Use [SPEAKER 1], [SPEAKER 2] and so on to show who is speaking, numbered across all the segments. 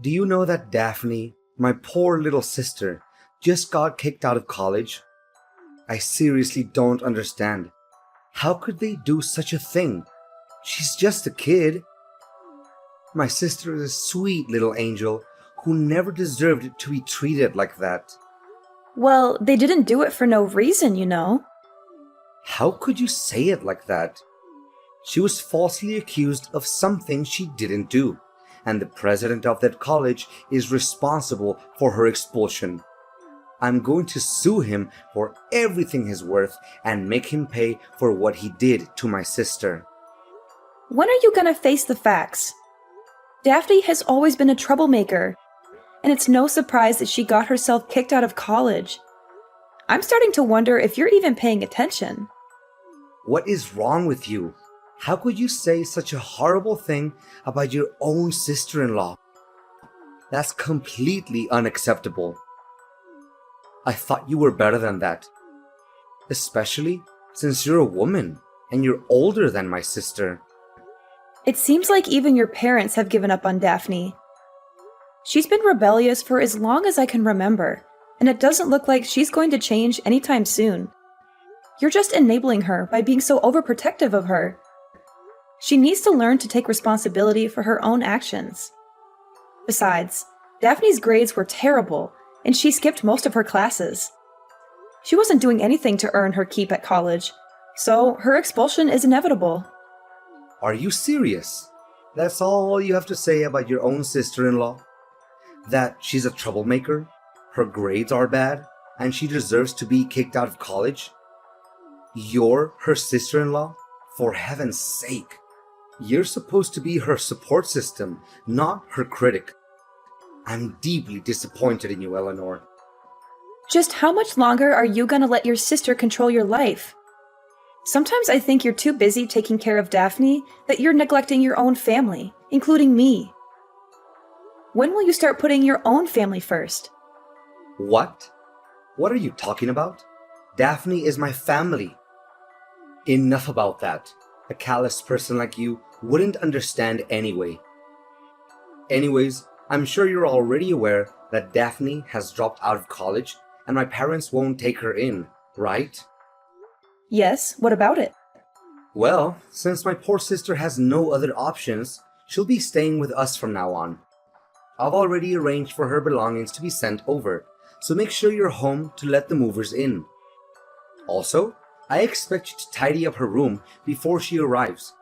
[SPEAKER 1] Do you know that Daphne, my poor little sister, just got kicked out of college? I seriously don't understand. How could they do such a thing? She's just a kid. My sister is a sweet little angel who never deserved to be treated like that.
[SPEAKER 2] Well, they didn't do it for no reason, you know.
[SPEAKER 1] How could you say it like that? She was falsely accused of something she didn't do, and the president of that college is responsible for her expulsion. I'm going to sue him for everything he's worth and make him pay for what he did to my sister.
[SPEAKER 2] When are you gonna face the facts? Daphne has always been a troublemaker, and it's no surprise that she got herself kicked out of college. I'm starting to wonder if you're even paying attention.
[SPEAKER 1] What is wrong with you? How could you say such a horrible thing about your own sister-in-law? That's completely unacceptable. I thought you were better than that. Especially since you're a woman and you're older than my sister.
[SPEAKER 2] It seems like even your parents have given up on Daphne. She's been rebellious for as long as I can remember, and it doesn't look like she's going to change anytime soon. You're just enabling her by being so overprotective of her. She needs to learn to take responsibility for her own actions. Besides, Daphne's grades were terrible, and she skipped most of her classes. She wasn't doing anything to earn her keep at college, so her expulsion is inevitable.
[SPEAKER 1] Are you serious? That's all you have to say about your own sister-in-law? That she's a troublemaker, her grades are bad, and she deserves to be kicked out of college? You're her sister-in-law? For heaven's sake! You're supposed to be her support system, not her critic. I'm deeply disappointed in you, Eleanor.
[SPEAKER 2] Just how much longer are you gonna let your sister control your life? Sometimes I think you're too busy taking care of Daphne that you're neglecting your own family, including me. When will you start putting your own family first?
[SPEAKER 1] What? What are you talking about? Daphne is my family. Enough about that. A callous person like you wouldn't understand anyway. Anyways, I'm sure you're already aware that Daphne has dropped out of college and my parents won't take her in, right?
[SPEAKER 2] Yes, what about it?
[SPEAKER 1] Well, since my poor sister has no other options, she'll be staying with us from now on. I've already arranged for her belongings to be sent over, so make sure you're home to let the movers in. Also, I expect you to tidy up her room before she arrives.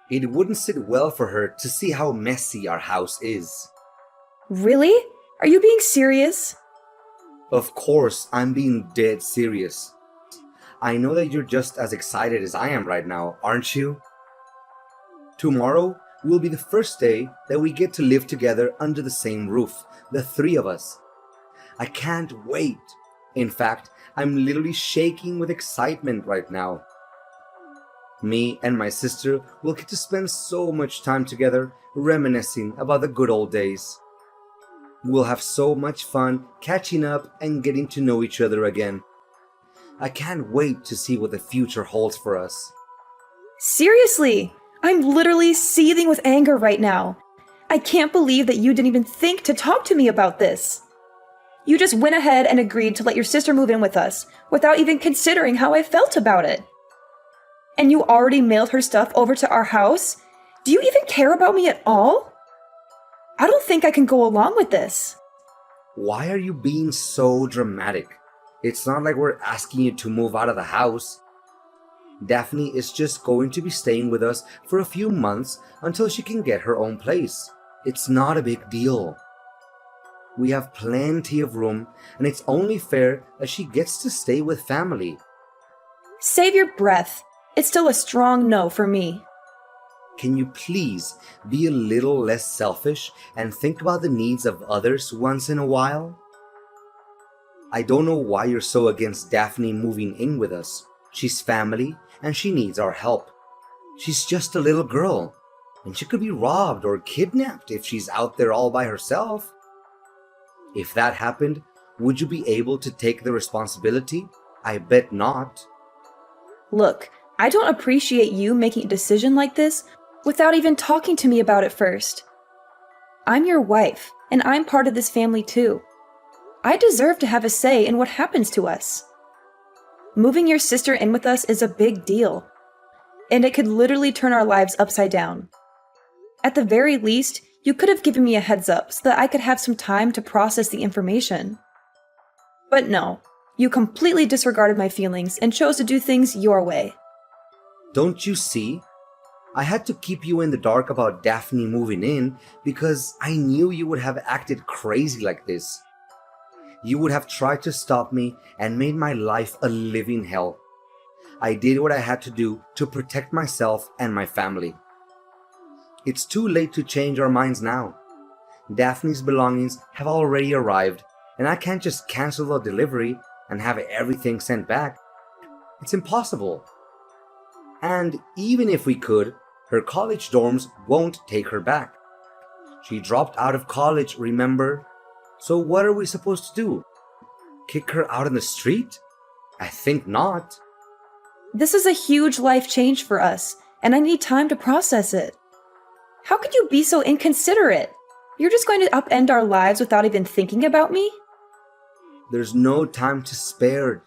[SPEAKER 1] It wouldn't sit well for her to see how messy our house is.
[SPEAKER 2] Really? Are you being serious?
[SPEAKER 1] Of course, I'm being dead serious. I know that you're just as excited as I am right now, aren't you? Tomorrow will be the first day that we get to live together under the same roof, the three of us. I can't wait. In fact, I'm literally shaking with excitement right now. Me and my sister will get to spend so much time together reminiscing about the good old days. We'll have so much fun catching up and getting to know each other again. I can't wait to see what the future holds for us.
[SPEAKER 2] Seriously, I'm literally seething with anger right now. I can't believe that you didn't even think to talk to me about this. You just went ahead and agreed to let your sister move in with us without even considering how I felt about it. And you already mailed her stuff over to our house? Do you even care about me at all? I don't think I can go along with this.
[SPEAKER 1] Why are you being so dramatic? It's not like we're asking you to move out of the house. Daphne is just going to be staying with us for a few months until she can get her own place. It's not a big deal. We have plenty of room, and it's only fair that she gets to stay with family.
[SPEAKER 2] Save your breath. It's still a strong no for me.
[SPEAKER 1] Can you please be a little less selfish and think about the needs of others once in a while? I don't know why you're so against Daphne moving in with us. She's family, and she needs our help. She's just a little girl, and she could be robbed or kidnapped if she's out there all by herself. If that happened, would you be able to take the responsibility? I bet not.
[SPEAKER 2] Look, I don't appreciate you making a decision like this without even talking to me about it first. I'm your wife, and I'm part of this family too. I deserve to have a say in what happens to us. Moving your sister in with us is a big deal, and it could literally turn our lives upside down. At the very least, you could have given me a heads up so that I could have some time to process the information. But no, you completely disregarded my feelings and chose to do things your way.
[SPEAKER 1] Don't you see? I had to keep you in the dark about Daphne moving in because I knew you would have acted crazy like this. You would have tried to stop me and made my life a living hell. I did what I had to do to protect myself and my family. It's too late to change our minds now. Daphne's belongings have already arrived, and I can't just cancel the delivery and have everything sent back. It's impossible. And even if we could, her college dorms won't take her back. She dropped out of college, remember? So what are we supposed to do? Kick her out in the street? I think not.
[SPEAKER 2] This is a huge life change for us, and I need time to process it. How could you be so inconsiderate? You're just going to upend our lives without even thinking about me?
[SPEAKER 1] There's no time to spare.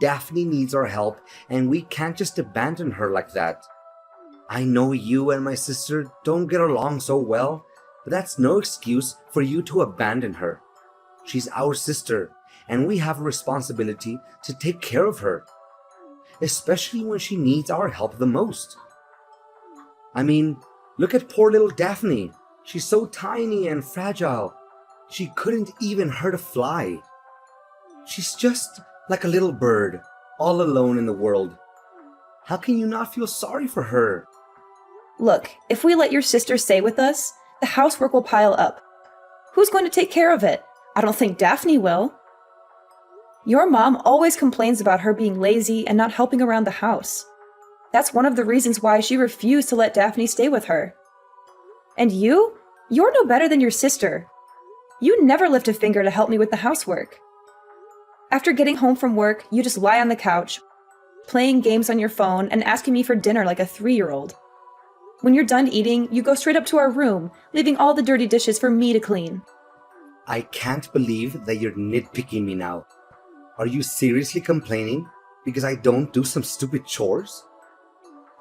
[SPEAKER 1] Daphne needs our help, and we can't just abandon her like that. I know you and my sister don't get along so well, but that's no excuse for you to abandon her. She's our sister, and we have a responsibility to take care of her, especially when she needs our help the most. I mean, look at poor little Daphne. She's so tiny and fragile. She couldn't even hurt a fly. She's just like a little bird, all alone in the world. How can you not feel sorry for her?
[SPEAKER 2] Look, if we let your sister stay with us, the housework will pile up. Who's going to take care of it? I don't think Daphne will. Your mom always complains about her being lazy and not helping around the house. That's one of the reasons why she refused to let Daphne stay with her. And you're no better than your sister. You never lift a finger to help me with the housework. After getting home from work, you just lie on the couch, playing games on your phone and asking me for dinner like a 3-year-old. When you're done eating, you go straight up to our room, leaving all the dirty dishes for me to clean.
[SPEAKER 1] I can't believe that you're nitpicking me now. Are you seriously complaining because I don't do some stupid chores?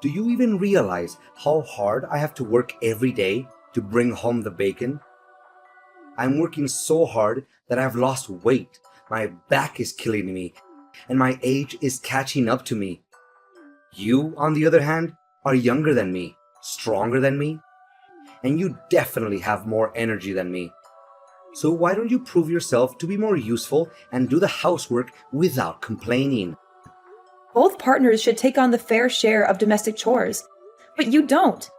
[SPEAKER 1] Do you even realize how hard I have to work every day to bring home the bacon? I'm working so hard that I've lost weight. My back is killing me, and my age is catching up to me. You, on the other hand, are younger than me, stronger than me, and you definitely have more energy than me. So why don't you prove yourself to be more useful and do the housework without complaining?
[SPEAKER 2] Both partners should take on the fair share of domestic chores, but you don't.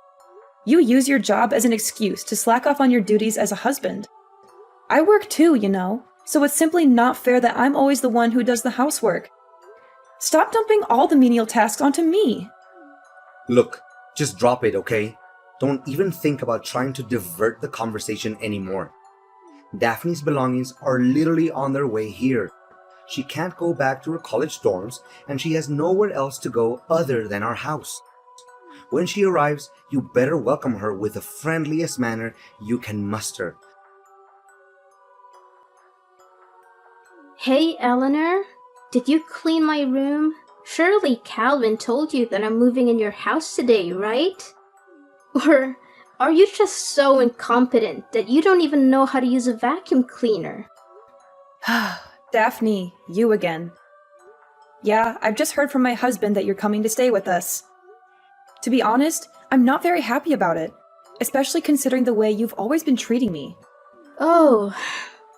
[SPEAKER 2] You use your job as an excuse to slack off on your duties as a husband. I work too, you know, so it's simply not fair that I'm always the one who does the housework. Stop dumping all the menial tasks onto me.
[SPEAKER 1] Look, just drop it, okay? Don't even think about trying to divert the conversation anymore. Daphne's belongings are literally on their way here. She can't go back to her college dorms, and she has nowhere else to go other than our house. When she arrives, you better welcome her with the friendliest manner you can muster.
[SPEAKER 3] Hey, Eleanor, did you clean my room? Surely Calvin told you that I'm moving in your house today, right? Or are you just so incompetent that you don't even know how to use a vacuum cleaner?
[SPEAKER 2] Daphne, you again. Yeah, I've just heard from my husband that you're coming to stay with us. To be honest, I'm not very happy about it, especially considering the way you've always been treating me.
[SPEAKER 3] Oh,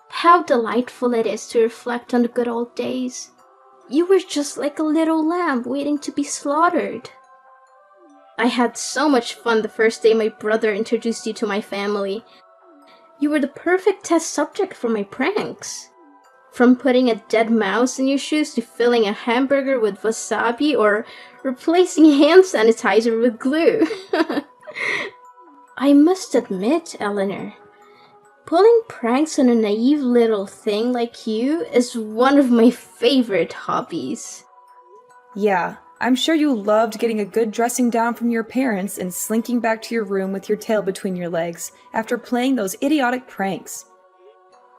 [SPEAKER 3] how delightful it is to reflect on the good old days. You were just like a little lamb waiting to be slaughtered. I had so much fun the first day my brother introduced you to my family. You were the perfect test subject for my pranks. From putting a dead mouse in your shoes to filling a hamburger with wasabi or replacing hand sanitizer with glue. I must admit, Eleanor, pulling pranks on a naive little thing like you is one of my favorite hobbies.
[SPEAKER 2] Yeah, I'm sure you loved getting a good dressing down from your parents and slinking back to your room with your tail between your legs after playing those idiotic pranks.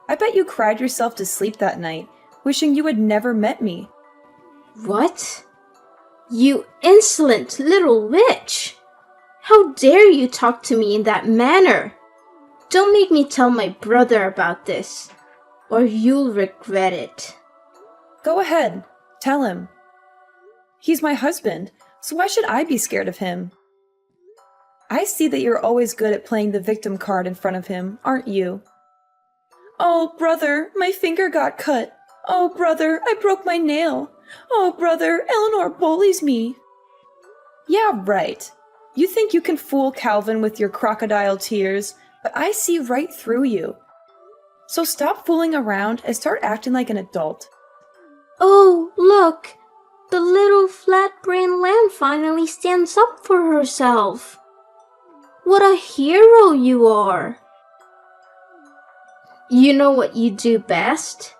[SPEAKER 2] I bet you cried yourself to sleep that night, wishing you had never met me.
[SPEAKER 3] What? You insolent little witch! How dare you talk to me in that manner? Don't make me tell my brother about this, or you'll regret it.
[SPEAKER 2] Go ahead, tell him. He's my husband, so why should I be scared of him? I see that you're always good at playing the victim card in front of him, aren't you? Oh, brother, my finger got cut. Oh, brother, I broke my nail. Oh, brother, Eleanor bullies me. Yeah, right. You think you can fool Calvin with your crocodile tears, but I see right through you. So stop fooling around and start acting like an adult.
[SPEAKER 3] Oh, look! The little flat-brained lamb finally stands up for herself. What a hero you are! You know what you do best?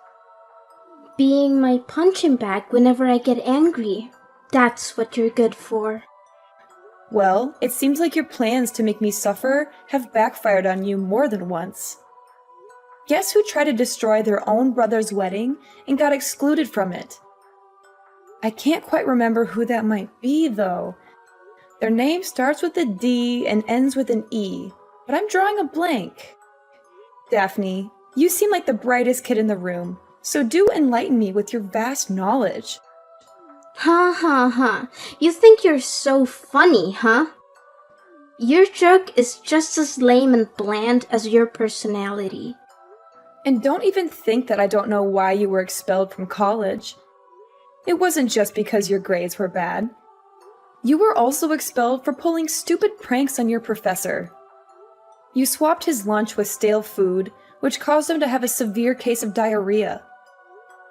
[SPEAKER 3] Being my punching bag whenever I get angry. That's what you're good for.
[SPEAKER 2] Well, it seems like your plans to make me suffer have backfired on you more than once. Guess who tried to destroy their own brother's wedding and got excluded from it? I can't quite remember who that might be, though. Their name starts with a D and ends with an E, but I'm drawing a blank. Daphne, you seem like the brightest kid in the room, so do enlighten me with your vast knowledge.
[SPEAKER 3] Ha ha ha. You think you're so funny, huh? Your joke is just as lame and bland as your personality.
[SPEAKER 2] And don't even think that I don't know why you were expelled from college. It wasn't just because your grades were bad. You were also expelled for pulling stupid pranks on your professor. You swapped his lunch with stale food, which caused him to have a severe case of diarrhea.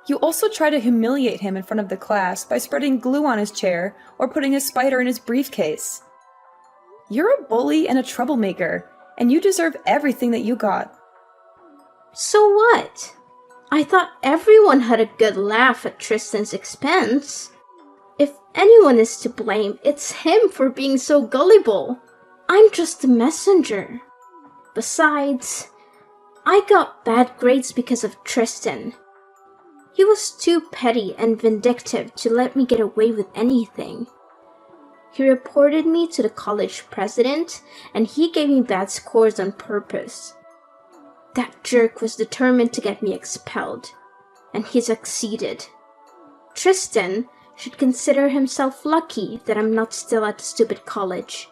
[SPEAKER 2] You also tried to humiliate him in front of the class by spreading glue on his chair or putting a spider in his briefcase. You're a bully and a troublemaker, and you deserve everything that you got.
[SPEAKER 3] So what? I thought everyone had a good laugh at Tristan's expense. If anyone is to blame, it's him for being so gullible. I'm just the messenger. Besides, I got bad grades because of Tristan. He was too petty and vindictive to let me get away with anything. He reported me to the college president, and he gave me bad scores on purpose. That jerk was determined to get me expelled, and he succeeded. Tristan should consider himself lucky that I'm not still at the stupid college.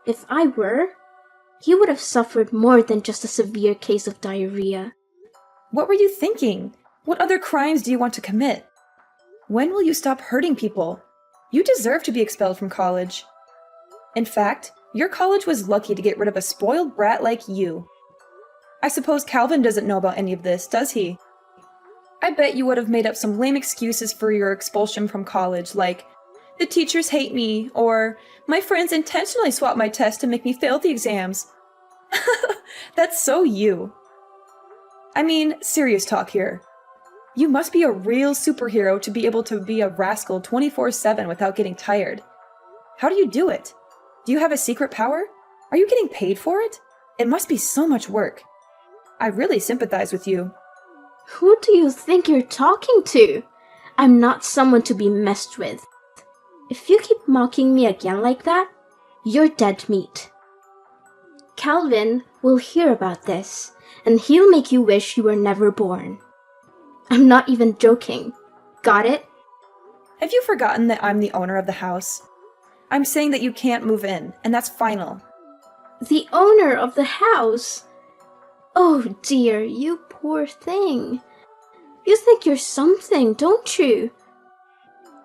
[SPEAKER 3] If I were, he would have suffered more than just a severe case of diarrhea.
[SPEAKER 2] What were you thinking? What other crimes do you want to commit? When will you stop hurting people? You deserve to be expelled from college. In fact, your college was lucky to get rid of a spoiled brat like you. I suppose Calvin doesn't know about any of this, does he? I bet you would have made up some lame excuses for your expulsion from college, like, the teachers hate me, or my friends intentionally swapped my test to make me fail the exams. That's so you. I mean, serious talk here. You must be a real superhero to be able to be a rascal 24/7 without getting tired. How do you do it? Do you have a secret power? Are you getting paid for it? It must be so much work. I really sympathize with you.
[SPEAKER 3] Who do you think you're talking to? I'm not someone to be messed with. If you keep mocking me again like that, you're dead meat. Calvin will hear about this, and he'll make you wish you were never born. I'm not even joking. Got it?
[SPEAKER 2] Have you forgotten that I'm the owner of the house? I'm saying that you can't move in, and that's final.
[SPEAKER 3] The owner of the house? Oh dear, you poor thing. You think you're something, don't you?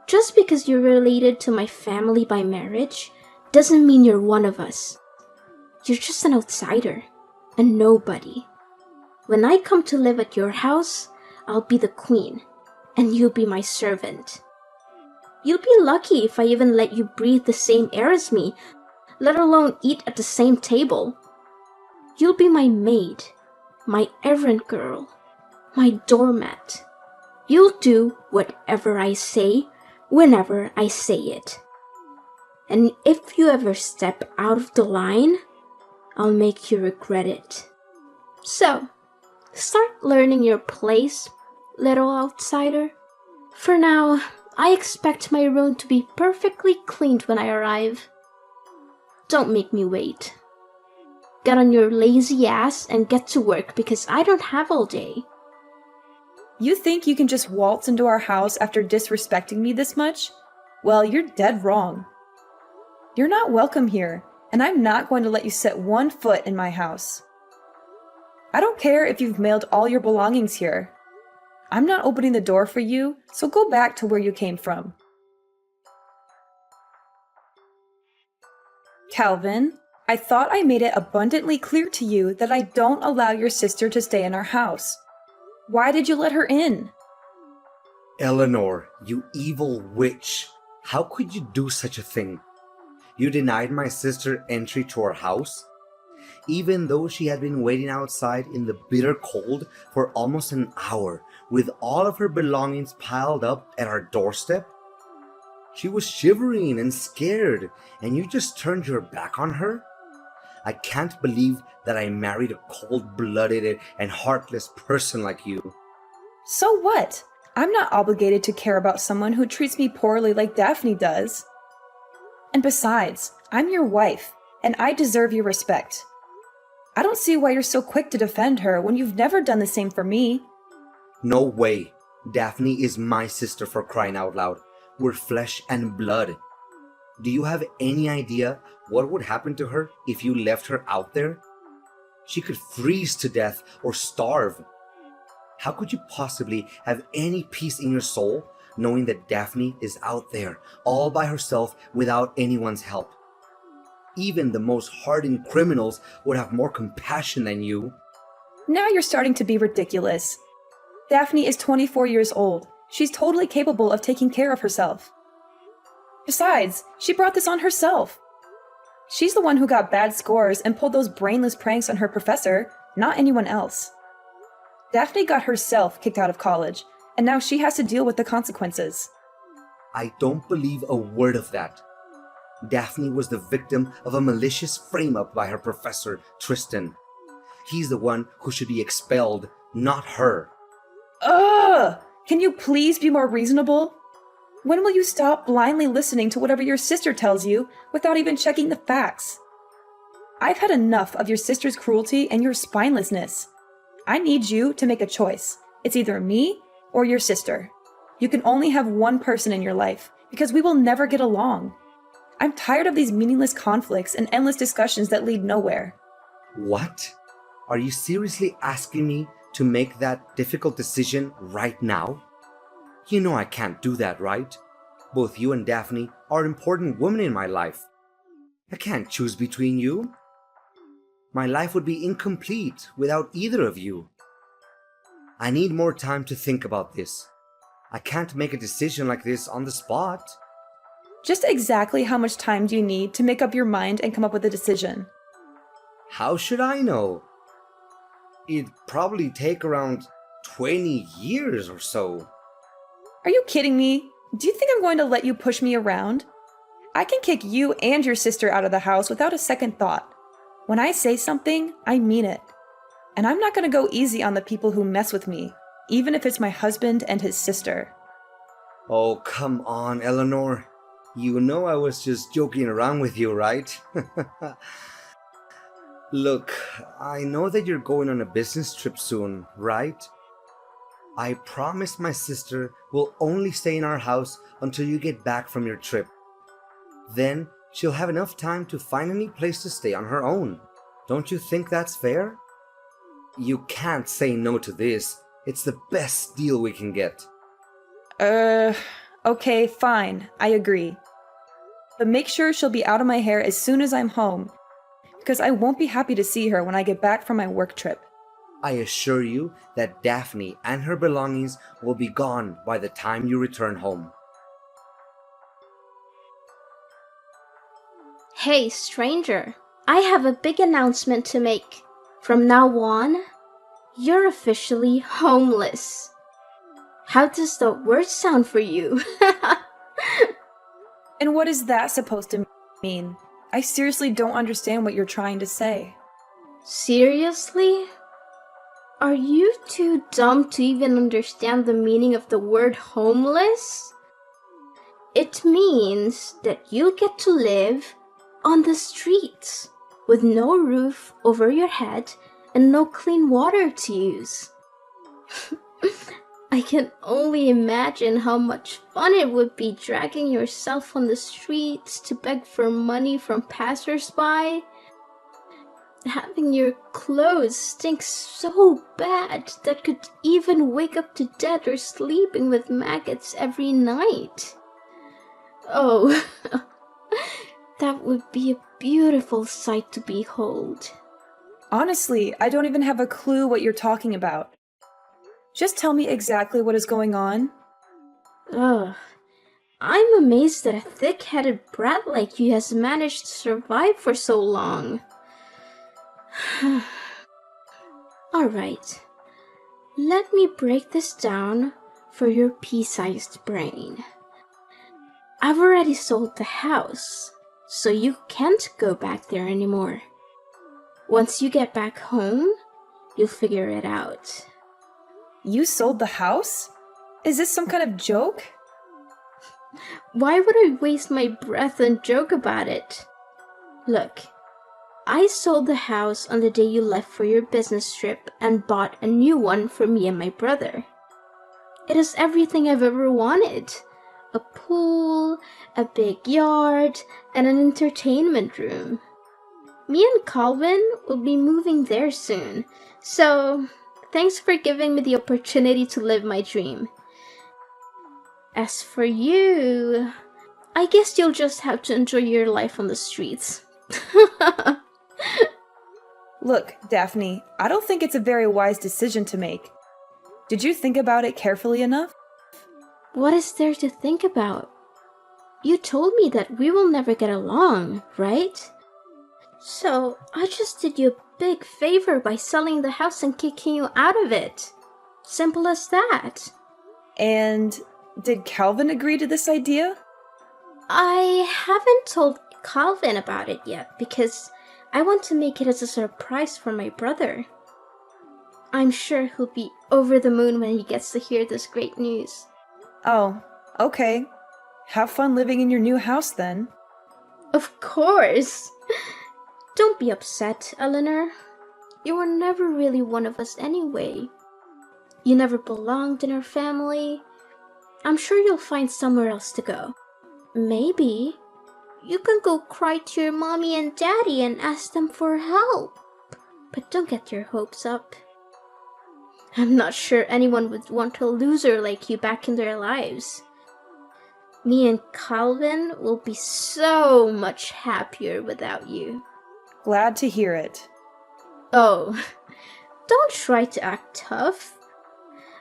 [SPEAKER 3] Just because you're related to my family by marriage doesn't mean you're one of us. You're just an outsider, a nobody. When I come to live at your house, I'll be the queen, and you'll be my servant. You'll be lucky if I even let you breathe the same air as me, let alone eat at the same table. You'll be my maid, my errand girl, my doormat. You'll do whatever I say, whenever I say it. And if you ever step out of the line, I'll make you regret it. So, start learning your place, little outsider. For now, I expect my room to be perfectly cleaned when I arrive. Don't make me wait. Get on your lazy ass and get to work because I don't have all day.
[SPEAKER 2] You think you can just waltz into our house after disrespecting me this much? Well, you're dead wrong. You're not welcome here, and I'm not going to let you set one foot in my house. I don't care if you've mailed all your belongings here. I'm not opening the door for you, so go back to where you came from. Calvin, I thought I made it abundantly clear to you that I don't allow your sister to stay in our house. Why did you let her in?
[SPEAKER 1] Eleanor, you evil witch. How could you do such a thing? You denied my sister entry to our house? Even though she had been waiting outside in the bitter cold for almost an hour with all of her belongings piled up at our doorstep? She was shivering and scared, and you just turned your back on her? I can't believe that I married a cold-blooded and heartless person like you.
[SPEAKER 2] So what? I'm not obligated to care about someone who treats me poorly like Daphne does. And besides, I'm your wife, and I deserve your respect. I don't see why you're so quick to defend her when you've never done the same for me.
[SPEAKER 1] No way. Daphne is my sister, for crying out loud. We're flesh and blood. Do you have any idea what would happen to her if you left her out there? She could freeze to death or starve. How could you possibly have any peace in your soul knowing that Daphne is out there all by herself without anyone's help? Even the most hardened criminals would have more compassion than you.
[SPEAKER 2] Now you're starting to be ridiculous. Daphne is 24 years old. She's totally capable of taking care of herself. Besides, she brought this on herself. She's the one who got bad scores and pulled those brainless pranks on her professor, not anyone else. Daphne got herself kicked out of college, and now she has to deal with the consequences.
[SPEAKER 1] I don't believe a word of that. Daphne was the victim of a malicious frame-up by her professor, Tristan. He's the one who should be expelled, not her.
[SPEAKER 2] Ugh! Can you please be more reasonable? When will you stop blindly listening to whatever your sister tells you without even checking the facts? I've had enough of your sister's cruelty and your spinelessness. I need you to make a choice. It's either me or your sister. You can only have one person in your life because we will never get along. I'm tired of these meaningless conflicts and endless discussions that lead nowhere.
[SPEAKER 1] What? Are you seriously asking me to make that difficult decision right now? You know I can't do that, right? Both you and Daphne are important women in my life. I can't choose between you. My life would be incomplete without either of you. I need more time to think about this. I can't make a decision like this on the spot.
[SPEAKER 2] Just exactly how much time do you need to make up your mind and come up with a decision?
[SPEAKER 1] How should I know? It'd probably take around 20 years or so.
[SPEAKER 2] Are you kidding me? Do you think I'm going to let you push me around? I can kick you and your sister out of the house without a second thought. When I say something, I mean it. And I'm not going to go easy on the people who mess with me, even if it's my husband and his sister.
[SPEAKER 1] Oh, come on, Eleanor. You know I was just joking around with you, right? Look, I know that you're going on a business trip soon, right? I promised my sister will only stay in our house until you get back from your trip. Then she'll have enough time to find any place to stay on her own. Don't you think that's fair? You can't say no to this. It's the best deal we can get.
[SPEAKER 2] Okay, fine. I agree. But make sure she'll be out of my hair as soon as I'm home, because I won't be happy to see her when I get back from my work trip.
[SPEAKER 1] I assure you that Daphne and her belongings will be gone by the time you return home.
[SPEAKER 3] Hey, stranger. I have a big announcement to make. From now on, you're officially homeless. How does that word sound for you?
[SPEAKER 2] And what is that supposed to mean? I seriously don't understand what you're trying to say.
[SPEAKER 3] Seriously? Are you too dumb to even understand the meaning of the word homeless? It means that you get to live on the streets with no roof over your head and no clean water to use. I can only imagine how much fun it would be dragging yourself on the streets to beg for money from passersby. Having your clothes stink so bad that could even wake up to death or sleeping with maggots every night. Oh, that would be a beautiful sight to behold.
[SPEAKER 2] Honestly, I don't even have a clue what you're talking about. Just tell me exactly what is going on.
[SPEAKER 3] Ugh. I'm amazed that a thick-headed brat like you has managed to survive for so long. Alright, let me break this down for your pea-sized brain. I've already sold the house, so you can't go back there anymore. Once you get back home, you'll figure it out.
[SPEAKER 2] You sold the house? Is this some kind of joke?
[SPEAKER 3] Why would I waste my breath and joke about it? Look, I sold the house on the day you left for your business trip and bought a new one for me and my brother. It has everything I've ever wanted. A pool, a big yard, and an entertainment room. Me and Calvin will be moving there soon, so thanks for giving me the opportunity to live my dream. As for you, I guess you'll just have to enjoy your life on the streets.
[SPEAKER 2] Look, Daphne, I don't think it's a very wise decision to make. Did you think about it carefully enough?
[SPEAKER 3] What is there to think about? You told me that we will never get along, right? So I just did you a big favor by selling the house and kicking you out of it. Simple as that.
[SPEAKER 2] And did Calvin agree to this idea?
[SPEAKER 3] I haven't told Calvin about it yet because I want to make it as a surprise for my brother. I'm sure he'll be over the moon when he gets to hear this great news.
[SPEAKER 2] Oh, okay. Have fun living in your new house then.
[SPEAKER 3] Of course! Don't be upset, Eleanor. You were never really one of us anyway. You never belonged in our family. I'm sure you'll find somewhere else to go. Maybe you can go cry to your mommy and daddy and ask them for help. But don't get your hopes up. I'm not sure anyone would want a loser like you back in their lives. Me and Calvin will be so much happier without you.
[SPEAKER 2] Glad to hear it.
[SPEAKER 3] Oh, don't try to act tough.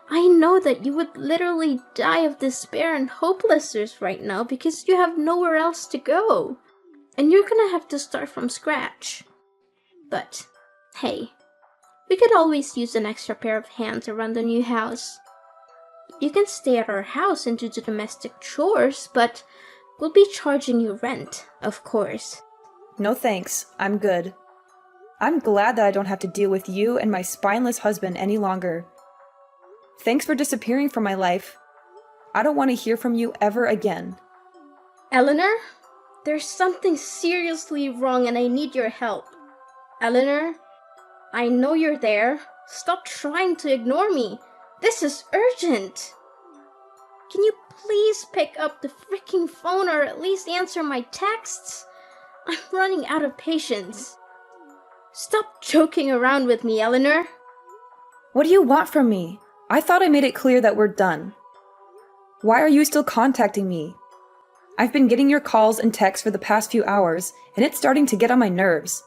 [SPEAKER 3] I know that you would literally die of despair and hopelessness right now because you have nowhere else to go. And you're gonna have to start from scratch. But, hey, we could always use an extra pair of hands around the new house. You can stay at our house and do the domestic chores, but we'll be charging you rent, of course.
[SPEAKER 2] No thanks, I'm good. I'm glad that I don't have to deal with you and my spineless husband any longer. Thanks for disappearing from my life. I don't want to hear from you ever again.
[SPEAKER 3] Eleanor, there's something seriously wrong and I need your help. Eleanor, I know you're there. Stop trying to ignore me. This is urgent. Can you please pick up the freaking phone or at least answer my texts? I'm running out of patience. Stop joking around with me, Eleanor.
[SPEAKER 2] What do you want from me? I thought I made it clear that we're done. Why are you still contacting me? I've been getting your calls and texts for the past few hours, and it's starting to get on my nerves.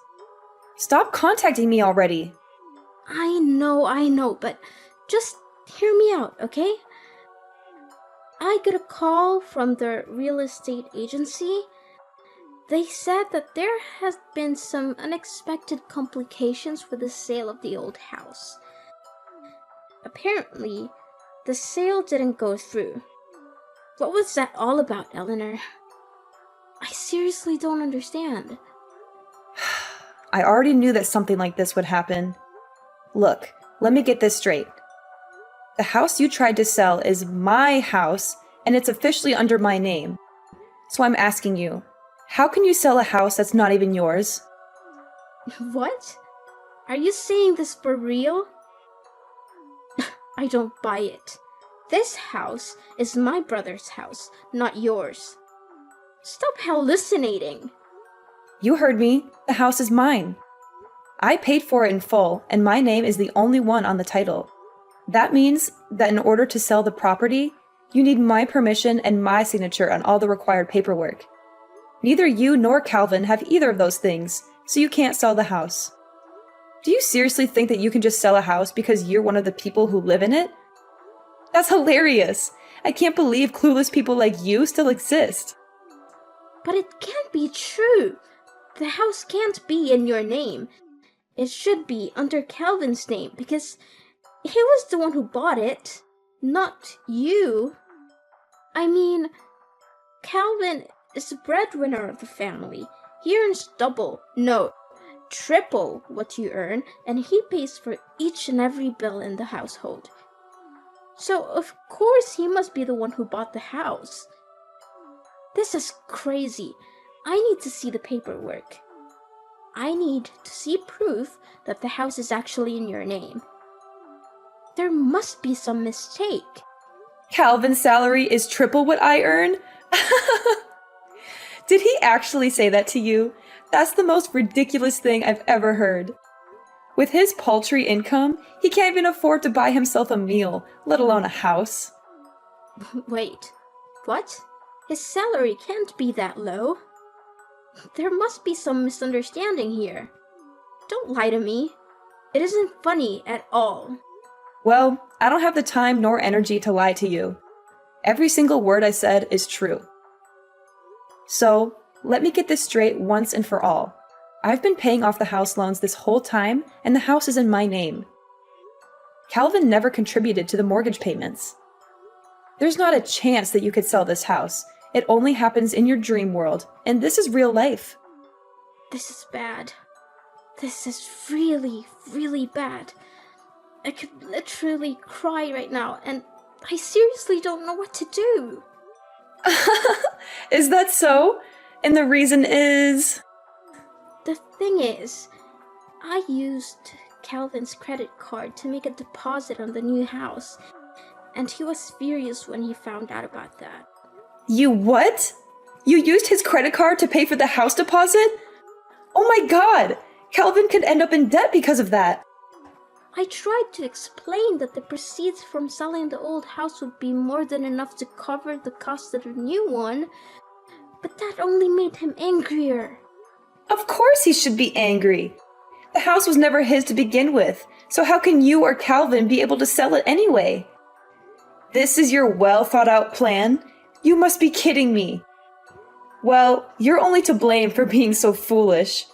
[SPEAKER 2] Stop contacting me already!
[SPEAKER 3] I know, but just hear me out, okay? I got a call from the real estate agency. They said that there has been some unexpected complications with the sale of the old house. Apparently, the sale didn't go through. What was that all about, Eleanor? I seriously don't understand.
[SPEAKER 2] I already knew that something like this would happen. Look, let me get this straight. The house you tried to sell is my house, and it's officially under my name. So I'm asking you, how can you sell a house that's not even yours?
[SPEAKER 3] What? Are you saying this for real? I don't buy it. This house is my brother's house, not yours. Stop hallucinating.
[SPEAKER 2] You heard me. The house is mine. I paid for it in full, and my name is the only one on the title. That means that in order to sell the property, you need my permission and my signature on all the required paperwork. Neither you nor Calvin have either of those things, so you can't sell the house. Do you seriously think that you can just sell a house because you're one of the people who live in it? That's hilarious! I can't believe clueless people like you still exist.
[SPEAKER 3] But it can't be true. The house can't be in your name. It should be under Calvin's name because he was the one who bought it, not you. I mean, Calvin is the breadwinner of the family. He earns double, no, triple what you earn, and he pays for each and every bill in the household. So, of course, he must be the one who bought the house. This is crazy. I need to see the paperwork. I need to see proof that the house is actually in your name. There must be some mistake.
[SPEAKER 2] Calvin's salary is triple what I earn? Did he actually say that to you? That's the most ridiculous thing I've ever heard. With his paltry income, he can't even afford to buy himself a meal, let alone a house.
[SPEAKER 3] Wait, what? His salary can't be that low. There must be some misunderstanding here. Don't lie to me. It isn't funny at all.
[SPEAKER 2] Well, I don't have the time nor energy to lie to you. Every single word I said is true. So, let me get this straight once and for all. I've been paying off the house loans this whole time, and the house is in my name. Calvin never contributed to the mortgage payments. There's not a chance that you could sell this house. It only happens in your dream world, and this is real life.
[SPEAKER 3] This is bad. This is really, really bad. I could literally cry right now, and I seriously don't know what to do.
[SPEAKER 2] Is that so? And the reason is...
[SPEAKER 3] The thing is, I used Calvin's credit card to make a deposit on the new house, and he was furious when he found out about that.
[SPEAKER 2] You what? You used his credit card to pay for the house deposit? Oh my god! Calvin could end up in debt because of that.
[SPEAKER 3] I tried to explain that the proceeds from selling the old house would be more than enough to cover the cost of the new one, but that only made him angrier.
[SPEAKER 2] Of course he should be angry. The house was never his to begin with, so how can you or Calvin be able to sell it anyway? This is your well-thought-out plan? You must be kidding me. Well, you're only to blame for being so foolish.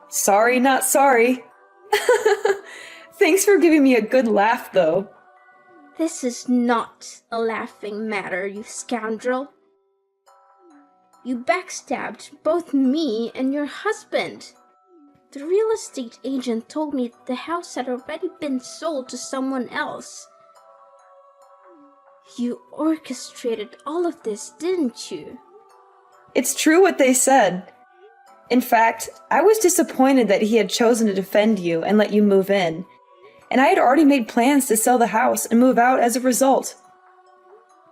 [SPEAKER 2] Sorry, not sorry. Thanks for giving me a good laugh, though.
[SPEAKER 3] This is not a laughing matter, you scoundrel. You backstabbed both me and your husband. The real estate agent told me the house had already been sold to someone else. You orchestrated all of this, didn't you?
[SPEAKER 2] It's true what they said. In fact, I was disappointed that he had chosen to defend you and let you move in, and I had already made plans to sell the house and move out as a result.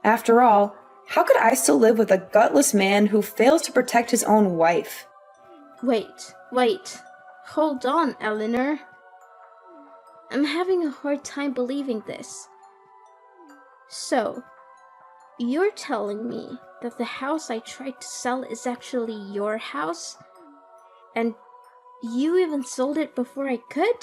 [SPEAKER 2] After all, how could I still live with a gutless man who fails to protect his own wife?
[SPEAKER 3] Wait. Hold on, Eleanor. I'm having a hard time believing this. So, you're telling me that the house I tried to sell is actually your house? And you even sold it before I could?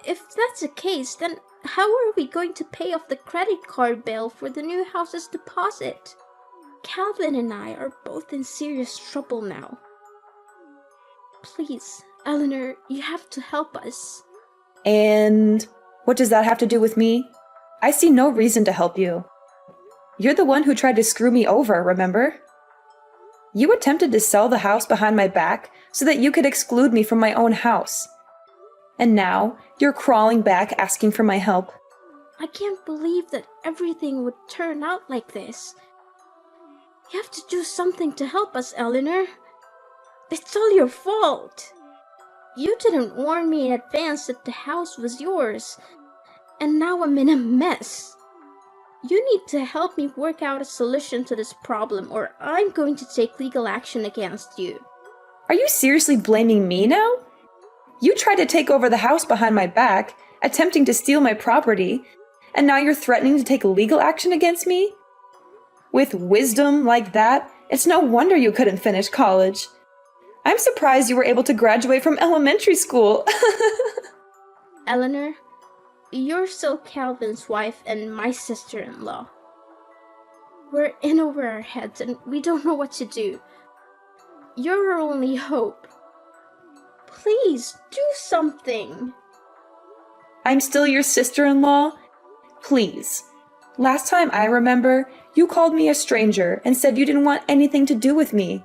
[SPEAKER 3] If that's the case, then how are we going to pay off the credit card bill for the new house's deposit? Calvin and I are both in serious trouble now. Please, Eleanor, you have to help us.
[SPEAKER 2] And what does that have to do with me? I see no reason to help you. You're the one who tried to screw me over, remember? You attempted to sell the house behind my back so that you could exclude me from my own house. And now, you're crawling back asking for my help.
[SPEAKER 3] I can't believe that everything would turn out like this. You have to do something to help us, Eleanor. It's all your fault. You didn't warn me in advance that the house was yours, and now I'm in a mess. You need to help me work out a solution to this problem, or I'm going to take legal action against you.
[SPEAKER 2] Are you seriously blaming me now? You tried to take over the house behind my back, attempting to steal my property, and now you're threatening to take legal action against me? With wisdom like that, it's no wonder you couldn't finish college. I'm surprised you were able to graduate from elementary school.
[SPEAKER 3] Eleanor, you're still Calvin's wife and my sister-in-law. We're in over our heads and we don't know what to do. You're our only hope. Please, do something.
[SPEAKER 2] I'm still your sister-in-law? Please. Last time I remember, you called me a stranger and said you didn't want anything to do with me.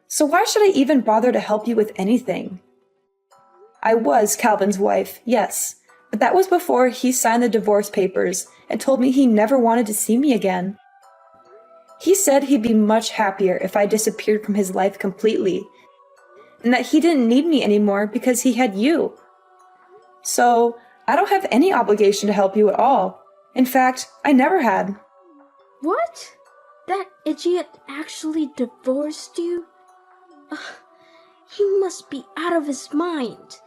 [SPEAKER 2] So why should I even bother to help you with anything? I was Calvin's wife, yes, but that was before he signed the divorce papers and told me he never wanted to see me again. He said he'd be much happier if I disappeared from his life completely, and that he didn't need me anymore because he had you. So, I don't have any obligation to help you at all. In fact, I never had.
[SPEAKER 3] What? That idiot actually divorced you? Ugh, he must be out of his mind.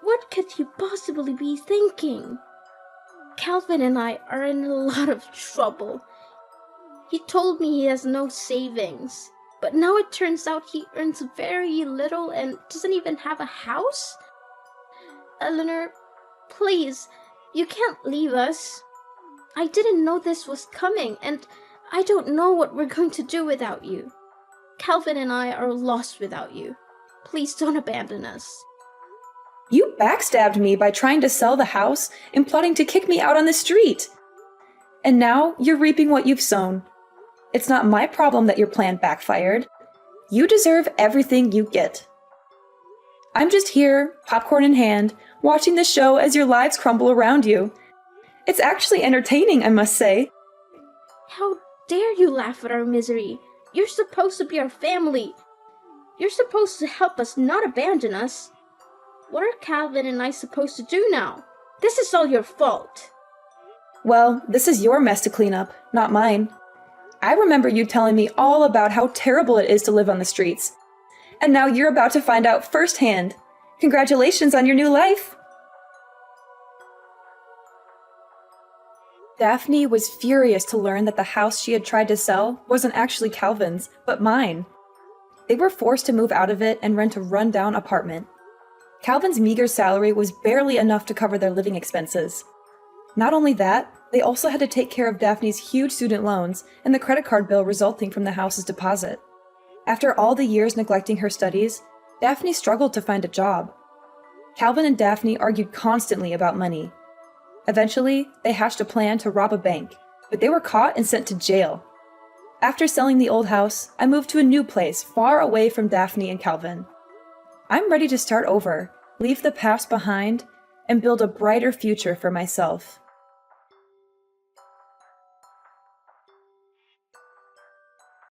[SPEAKER 3] What could he possibly be thinking? Calvin and I are in a lot of trouble. He told me he has no savings, but now it turns out he earns very little and doesn't even have a house? Eleanor, please, you can't leave us. I didn't know this was coming, and I don't know what we're going to do without you. Calvin and I are lost without you. Please don't abandon us.
[SPEAKER 2] You backstabbed me by trying to sell the house and plotting to kick me out on the street. And now you're reaping what you've sown. It's not my problem that your plan backfired. You deserve everything you get. I'm just here, popcorn in hand, watching the show as your lives crumble around you. It's actually entertaining, I must say.
[SPEAKER 3] How dare you laugh at our misery? You're supposed to be our family. You're supposed to help us, not abandon us. What are Calvin and I supposed to do now? This is all your fault.
[SPEAKER 2] Well, this is your mess to clean up, not mine. I remember you telling me all about how terrible it is to live on the streets. And now you're about to find out firsthand. Congratulations on your new life! Daphne was furious to learn that the house she had tried to sell wasn't actually Calvin's, but mine. They were forced to move out of it and rent a run-down apartment. Calvin's meager salary was barely enough to cover their living expenses. Not only that, they also had to take care of Daphne's huge student loans and the credit card bill resulting from the house's deposit. After all the years neglecting her studies, Daphne struggled to find a job. Calvin and Daphne argued constantly about money. Eventually, they hatched a plan to rob a bank, but they were caught and sent to jail. After selling the old house, I moved to a new place far away from Daphne and Calvin. I'm ready to start over, leave the past behind, and build a brighter future for myself.